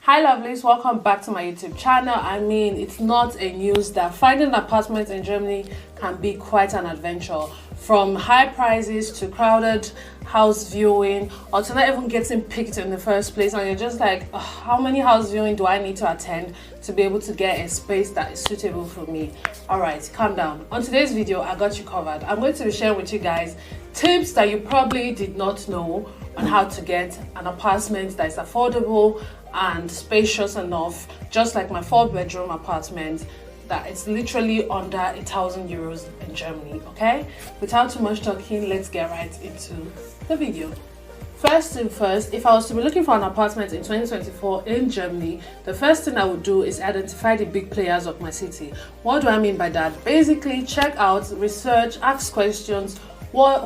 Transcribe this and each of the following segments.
Hi lovelies, welcome back to my YouTube channel. I mean, it's not a news that finding an apartment in Germany can be quite an adventure. From high prices to crowded house viewing, or to not even getting picked in the first place, and you're just like, how many house viewing do I need to attend to be able to get a space that is suitable for me? Alright, calm down. On today's video, I got you covered. I'm going to be sharing with you guys tips that you probably did not know on how to get an apartment that is affordable and spacious enough, just like my 4-bedroom apartment that it's literally under €1,000 in Germany. Okay, without too much talking, let's get right into the video. First thing first, if I was to be looking for an apartment in 2024 in Germany, the first thing I would do is identify the big players of my city. What do I mean by that? Basically, check out, research, ask questions.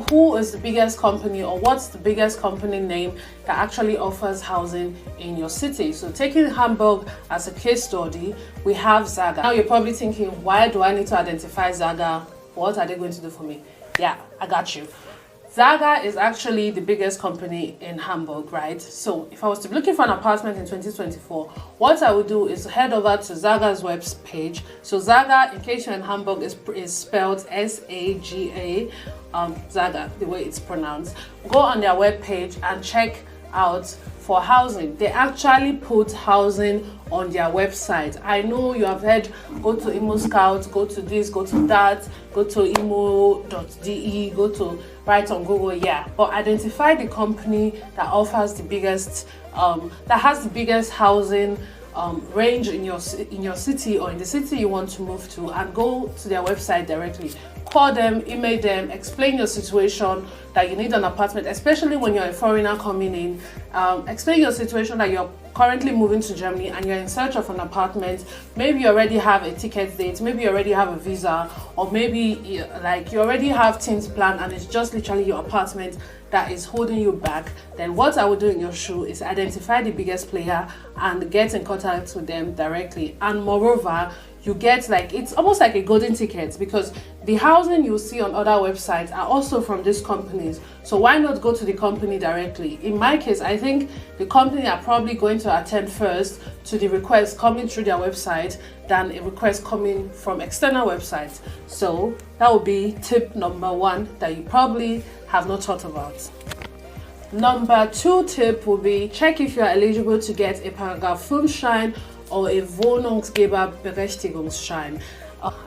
Who is the biggest company, or what's the biggest company name that actually offers housing in your city? So taking Hamburg as a case study, we have Zaga. Now you're probably thinking, why do I need to identify Zaga? What are they going to do for me? Yeah, I got you. Zaga is actually the biggest company in Hamburg, right? So if I was to be looking for an apartment in 2024, what I would do is head over to Zaga's web page. So Zaga, in case you're in Hamburg, is spelled S-A-G-A, Zaga, the way it's pronounced. Go on their web page and check out for housing. They actually put housing on their website. I know you have heard, go to Imo Scout, go to this, go to that, go to imo.de, go to right on Google, yeah, but identify the company that offers the biggest that has the biggest housing range in your city, or in the city you want to move to, and go to their website directly. Call them, email them, explain your situation, that you need an apartment, especially when you're a foreigner coming in. Explain your situation, that you're currently moving to Germany and you're in search of an apartment. Maybe you already have a ticket date, maybe you already have a visa, or maybe you already have things planned and it's just literally your apartment that is holding you back. Then what I would do in your shoe is identify the biggest player and get in contact with them directly. And moreover, you get, like, it's almost like a golden ticket, because the housing you see on other websites are also from these companies. So why not go to the company directly? In my case, I think the company are probably going to attend first to the request coming through their website than a request coming from external websites. So that would be tip number 1 that you probably have not thought about. Number 2 tip will be, check if you are eligible to get a paragraph 5 or a Wohnungsgeberberechtigungsschein.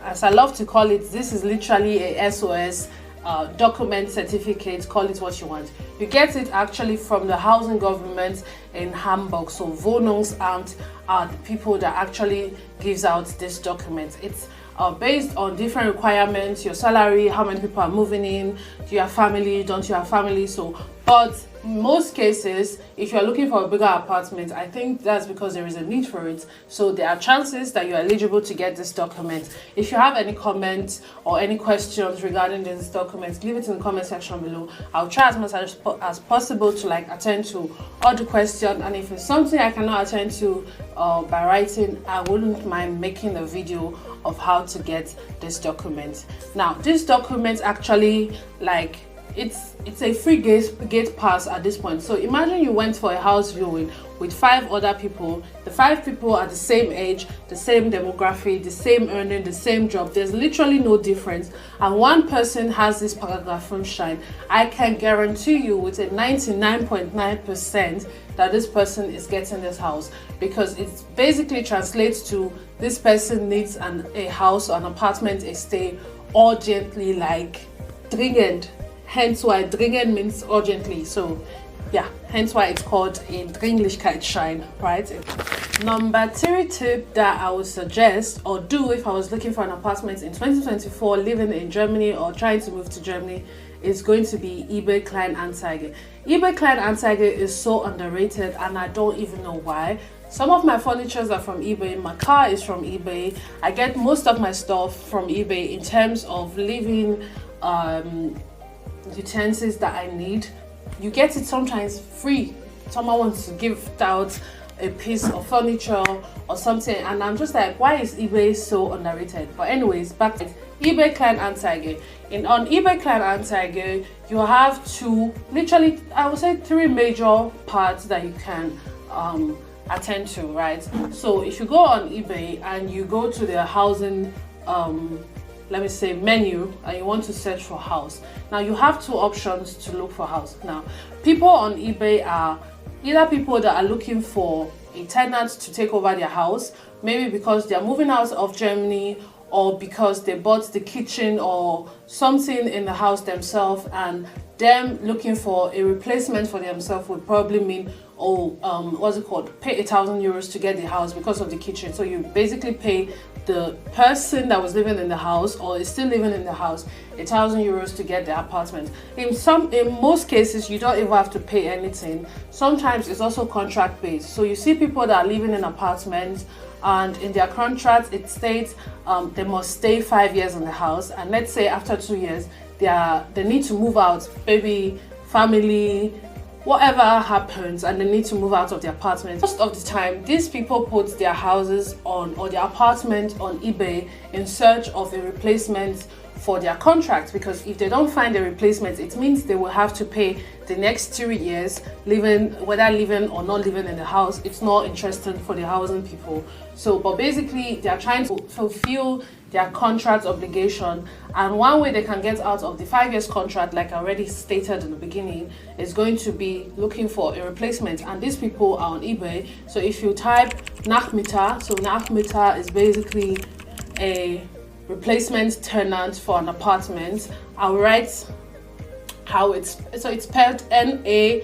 As I love to call it, this is literally a SOS document certificate, call it what you want. You get it actually from the housing government in Hamburg. So Wohnungsamt are the people that actually gives out this document. It's based on different requirements, your salary, how many people are moving in, do you have family, don't you have family. So, but in most cases, if you're looking for a bigger apartment, I think that's because there is a need for it. So there are chances that you're eligible to get this document. If you have any comments or any questions regarding this document, leave it in the comment section below. I'll try as much as possible to attend to all the questions, and if it's something I cannot attend to by writing, I wouldn't mind making a video of how to get this document. Now, this document actually, it's a free gate pass at this point. So imagine you went for a house viewing with 5 other people. The 5 people are the same age, the same demography, the same earning, the same job. There's literally no difference. And one person has this paragraph 5. I can guarantee you with a 99.9% that this person is getting this house, because it basically translates to this person needs a house or an apartment, a stay urgently, like dringend. Hence why dringend means urgently. So yeah, hence why it's called a Dringlichkeitsschein, right? Number 3 tip that I would suggest or do if I was looking for an apartment in 2024 living in Germany or trying to move to Germany is going to be eBay Kleinanzeigen. eBay Kleinanzeigen is so underrated, and I don't even know why. Some of my furnitures are from eBay, my car is from eBay, I get most of my stuff from eBay in terms of living utensils that I need. You get it sometimes free. Someone wants to give out a piece of furniture or something, and I'm just like, why is eBay so underrated? But anyways, back to eBay Kleinanzeigen. On eBay Kleinanzeigen, you have literally, I would say 3 major parts that you can attend to, right? So if you go on eBay and you go to the housing let me say menu, and you want to search for house, now you have two options to look for house. Now people on eBay are either people that are looking for a tenant to take over their house, maybe because they're moving out of Germany, or because they bought the kitchen or something in the house themselves, and them looking for a replacement for themselves would probably mean, what's it called, pay 1,000 euros to get the house because of the kitchen. So you basically pay the person that was living in the house or is still living in the house 1,000 euros to get the apartment. In most cases, you don't even have to pay anything. Sometimes it's also contract based. So you see people that are living in apartments, and in their contract it states they must stay 5 years in the house, and let's say after 2 years they need to move out, maybe family, whatever happens, and they need to move out of the apartment. Most of the time, these people put their houses on, or their apartment on eBay in search of a replacement for their contract, because if they don't find a replacement, it means they will have to pay the next 3 years whether living or not living in the house. It's not interesting for the housing people. So, but basically they are trying to fulfill their contract obligation, and one way they can get out of the 5 years contract, like I already stated in the beginning, is going to be looking for a replacement, and these people are on eBay. So if you type Nachmieter, so Nachmieter is basically a replacement tenant for an apartment. I'll write how it's spelled NACH,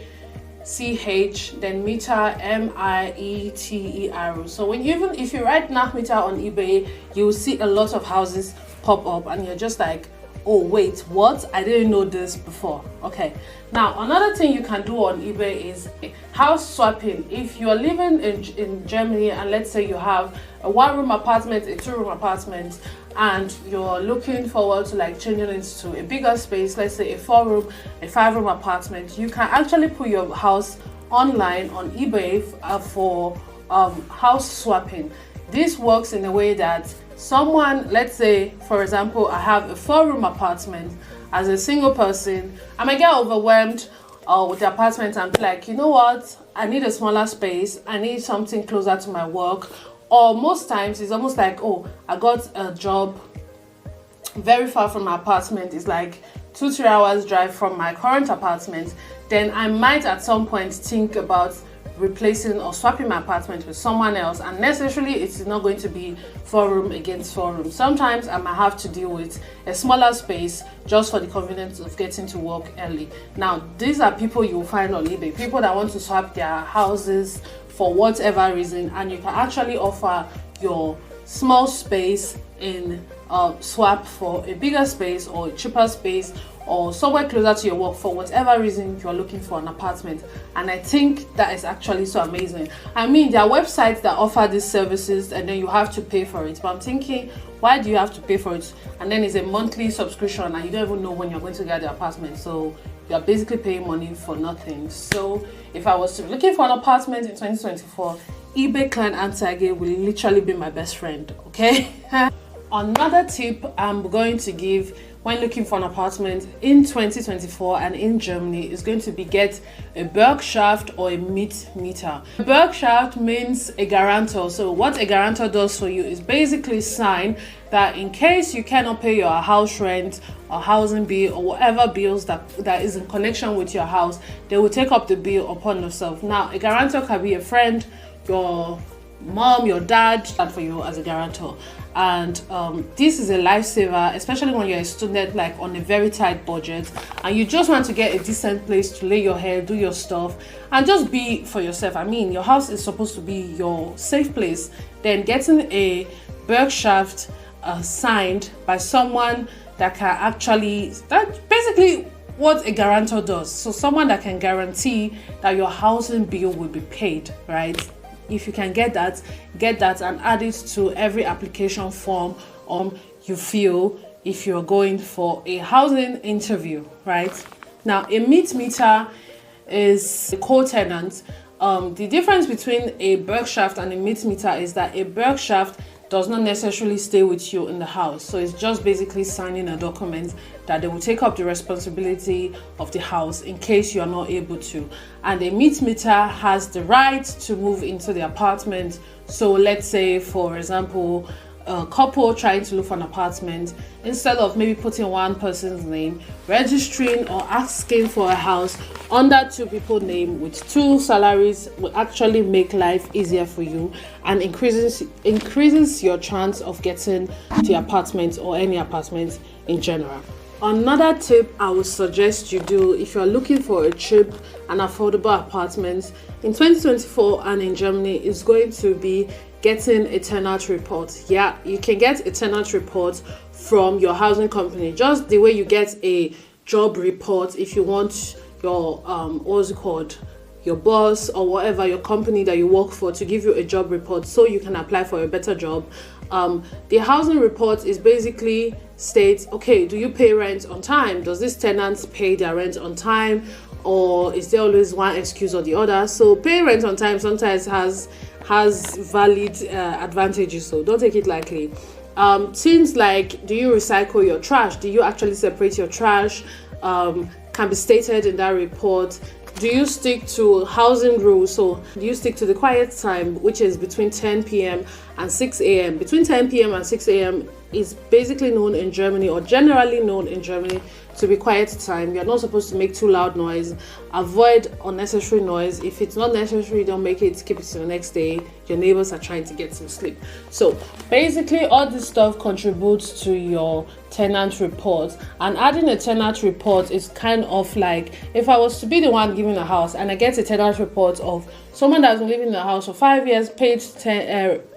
then meter METER. So even if you write Nachmieter on eBay, you will see a lot of houses pop up, and you're just like, oh wait, what? I didn't know this before. Okay, now another thing you can do on eBay is house swapping. If you're living in Germany, and let's say you have a 1-room apartment, a 2-room apartment, and you're looking forward to like changing into a bigger space, let's say a 4-room, a 5-room apartment, you can actually put your house online on eBay for house swapping. This works in a way that someone, let's say for example, I have a 4-room apartment. As a single person, I might get overwhelmed with the apartment and be like, you know what, I need a smaller space, I need something closer to my work. Or most times it's almost like, oh, I got a job very far from my apartment. It's like 2-3 hours drive from my current apartment. Then I might at some point think about replacing or swapping my apartment with someone else, and necessarily it's not going to be 4-room against 4-room. Sometimes I might have to deal with a smaller space just for the convenience of getting to work early. Now these are people you will find on eBay, people that want to swap their houses for whatever reason, and you can actually offer your small space in swap for a bigger space or a cheaper space, or somewhere closer to your work for whatever reason you're looking for an apartment. And I think that is actually so amazing. I mean, there are websites that offer these services and then you have to pay for it, but I'm thinking, why do you have to pay for it? And then it's a monthly subscription and you don't even know when you're going to get the apartment, so you're basically paying money for nothing. So if I was to be looking for an apartment in 2024, eBay Kleinanzeigen will literally be my best friend, okay? Another tip I'm going to give when looking for an apartment in 2024 and in Germany is going to be get a Bürgschaft or a Mietmieter. A Bürgschaft means a guarantor. So what a guarantor does for you is basically sign that in case you cannot pay your house rent or housing bill or whatever bills that is in connection with your house, they will take up the bill upon themselves. Now, a guarantor can be a friend, your mom, your dad, and for you as a guarantor. And this is a lifesaver, especially when you're a student, like on a very tight budget and you just want to get a decent place to lay your hair, do your stuff, and just be for yourself. I mean, your house is supposed to be your safe place. Then getting a Bürgschaft signed by someone that can actually, that's basically what a guarantor does. So someone that can guarantee that your housing bill will be paid, right? If you can get that and add it to every application form you fill if you're going for a housing interview, right? Now, a Mietmieter is a co-tenant. The difference between a Bürgschaft and a Mietmieter is that a Bürgschaft does not necessarily stay with you in the house. So it's just basically signing a document that they will take up the responsibility of the house in case you are not able to. And a meter has the right to move into the apartment. So let's say, for example, a couple trying to look for an apartment, instead of maybe putting one person's name, registering or asking for a house under two people's name with two salaries will actually make life easier for you and increases your chance of getting the apartment or any apartment in general. Another tip I would suggest you do if you're looking for a cheap and affordable apartment in 2024 and in Germany is going to be getting a tenant report. Yeah, you can get a tenant report from your housing company, just the way you get a job report if you want your what's it called, your boss or whatever, your company that you work for, to give you a job report so you can apply for a better job. The housing report is basically states, okay, do you pay rent on time? Does this tenant pay their rent on time? Or is there always one excuse or the other? So paying rent on time sometimes has valid advantages, so don't take it lightly. Things like, do you recycle your trash? Do you actually separate your trash? Can be stated in that report. Do you stick to housing rules? So do you stick to the quiet time, which is between 10 p.m. and 6 a.m. Between 10 p.m. and 6 a.m. is basically known in Germany, or generally known in Germany, to be quiet time. You're not supposed to make too loud noise. Avoid unnecessary noise. If it's not necessary, don't make it. Keep it to the next day. Your neighbors are trying to get some sleep. So basically all this stuff contributes to your tenant report. And adding a tenant report is kind of like, if I was to be the one giving a house and I get a tenant report of someone that's been living in the house for 5 years, paid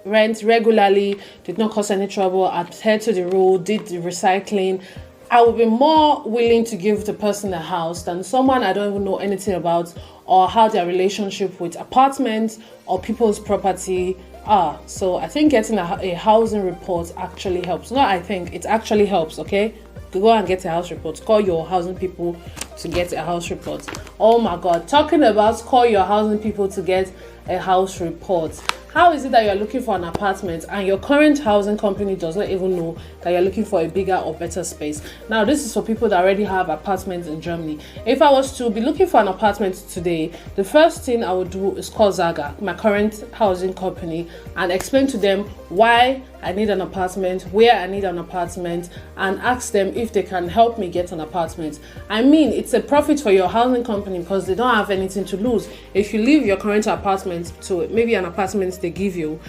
rent regularly, did not cause any trouble, adhered to the rule, did the recycling, I would be more willing to give the person a house than someone I don't even know anything about or how their relationship with apartments or people's property are. So I think getting a housing report actually helps. No, I think it actually helps, okay? Go and get a house report. Call your housing people to get a house report. Oh my God, talking about call your housing people to get a house report. How is it that you're looking for an apartment and your current housing company does not even know that you're looking for a bigger or better space? Now, this is for people that already have apartments in Germany. If I was to be looking for an apartment today, the first thing I would do is call Zaga, my current housing company, and explain to them why I need an apartment, where I need an apartment, and ask them if they can help me get an apartment. I mean, it's a profit for your housing company because they don't have anything to lose. If you leave your current apartment to maybe an apartment they give you,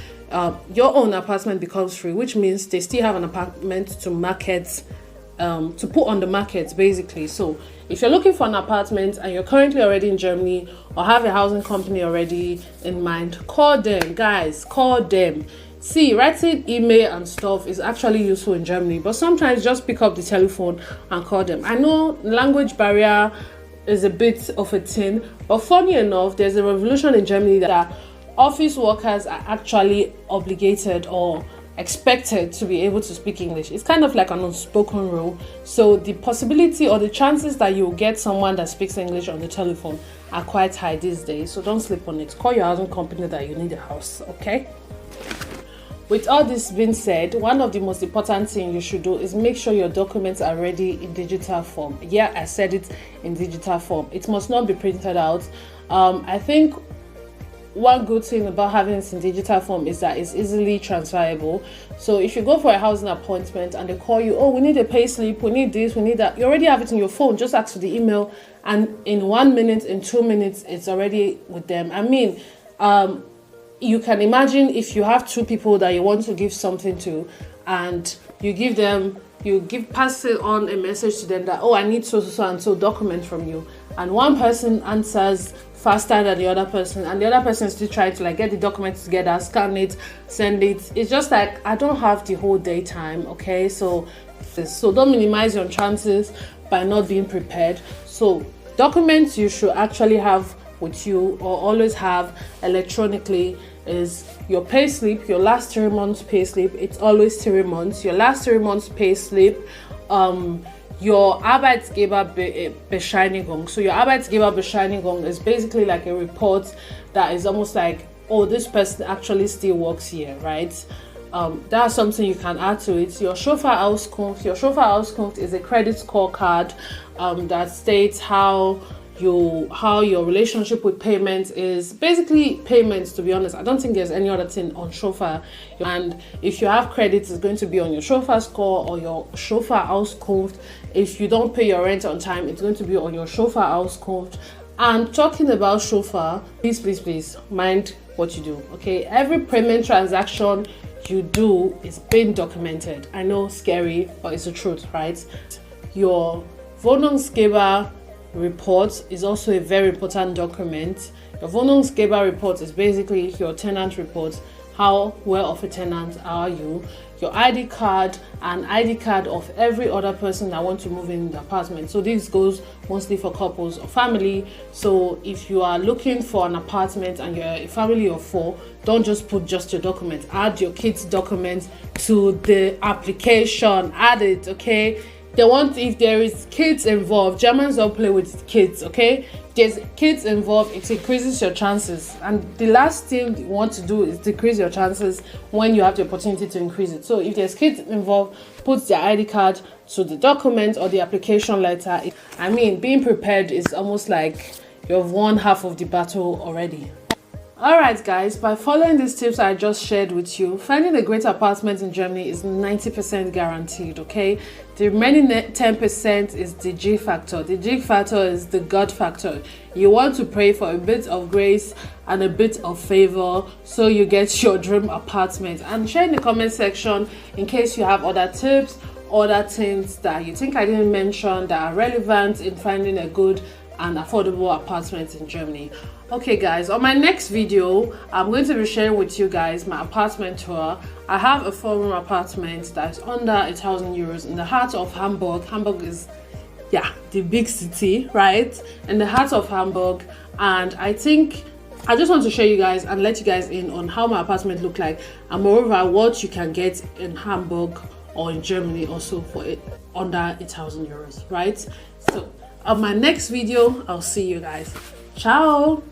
your own apartment becomes free, which means they still have an apartment to market, to put on the market basically. So if you're looking for an apartment and you're currently already in Germany or have a housing company already in mind, call them, guys, call them. See, writing email and stuff is actually useful in Germany, but sometimes just pick up the telephone and call them. I know language barrier is a bit of a thing, but funny enough, there's a revolution in Germany that office workers are actually obligated or expected to be able to speak English. It's kind of like an unspoken rule. So the possibility or the chances that you'll get someone that speaks English on the telephone are quite high these days. So don't sleep on it. Call your housing company that you need a house, okay? With all this being said, one of the most important things you should do is make sure your documents are ready in digital form. Yeah, I said it, in digital form. It must not be printed out. I think one good thing about having it in digital form is that it's easily transferable. So if you go for a housing appointment and they call you, oh, we need a pay slip, we need this, we need that, you already have it in your phone. Just ask for the email, and in 1 minute, in 2 minutes, it's already with them. I mean, you can imagine if you have two people that you want to give something to, and you pass it on a message to them that, oh, I need so and so document from you, and one person answers faster than the other person, and the other person is still trying to like get the documents together, scan it, send it. It's just like, I don't have the whole day time, okay? So don't minimize your chances by not being prepared. So documents you should actually have with you or always have electronically is your pay slip, your last 3 months pay slip. It's always 3 months. Your last 3 months pay slip, your Arbeitsgeberbescheinigung. So your Arbeitsgeberbescheinigung is basically like a report that is almost like, oh, this person actually still works here, right? that's something you can add to it. Your Schauffer-Auskunft is a credit scorecard that states how your relationship with payments is. Basically payments, to be honest. I don't think there's any other thing on Schauffer. And if you have credits, it's going to be on your Schauffer score or your Schauffer-Auskunft. If you don't pay your rent on time, it's going to be on your Schauffer-Auskunft. And talking about Schauffer, please mind what you do, okay? Every payment transaction you do is being documented. I know, scary, but it's the truth, right? Your Wohnungsgeber report is also a very important document. Your Wohnungsgeber report is basically your tenant report. How well of a tenant are you? Your ID card and ID card of every other person that wants to move in the apartment. So this goes mostly for couples or family. So if you are looking for an apartment and you're a family of 4, don't just put just your documents. Add your kids' documents to the application. Add it, okay? They want, if there is kids involved, Germans don't play with kids, okay? There's kids involved, it increases your chances. And the last thing you want to do is decrease your chances when you have the opportunity to increase it. So if there's kids involved, put their ID card to the document or the application letter. I mean, being prepared is almost like you've won half of the battle already. Alright guys, by following these tips I just shared with you, finding a great apartment in Germany is 90% guaranteed, okay? The remaining 10% is the G factor. The G factor is the God factor. You want to pray for a bit of grace and a bit of favor so you get your dream apartment. And share in the comment section in case you have other tips, other things that you think I didn't mention that are relevant in finding a good and affordable apartment in Germany. Okay guys, on my next video I'm going to be sharing with you guys my apartment tour. I have a 4-room apartment that's under 1,000 euros in the heart of Hamburg. Hamburg is, yeah, the big city, right, in the heart of Hamburg. And I think I just want to show you guys and let you guys in on how my apartment look like, and moreover what you can get in Hamburg or in Germany also for it under 1,000 euros, right? So on my next video I'll see you guys. Ciao.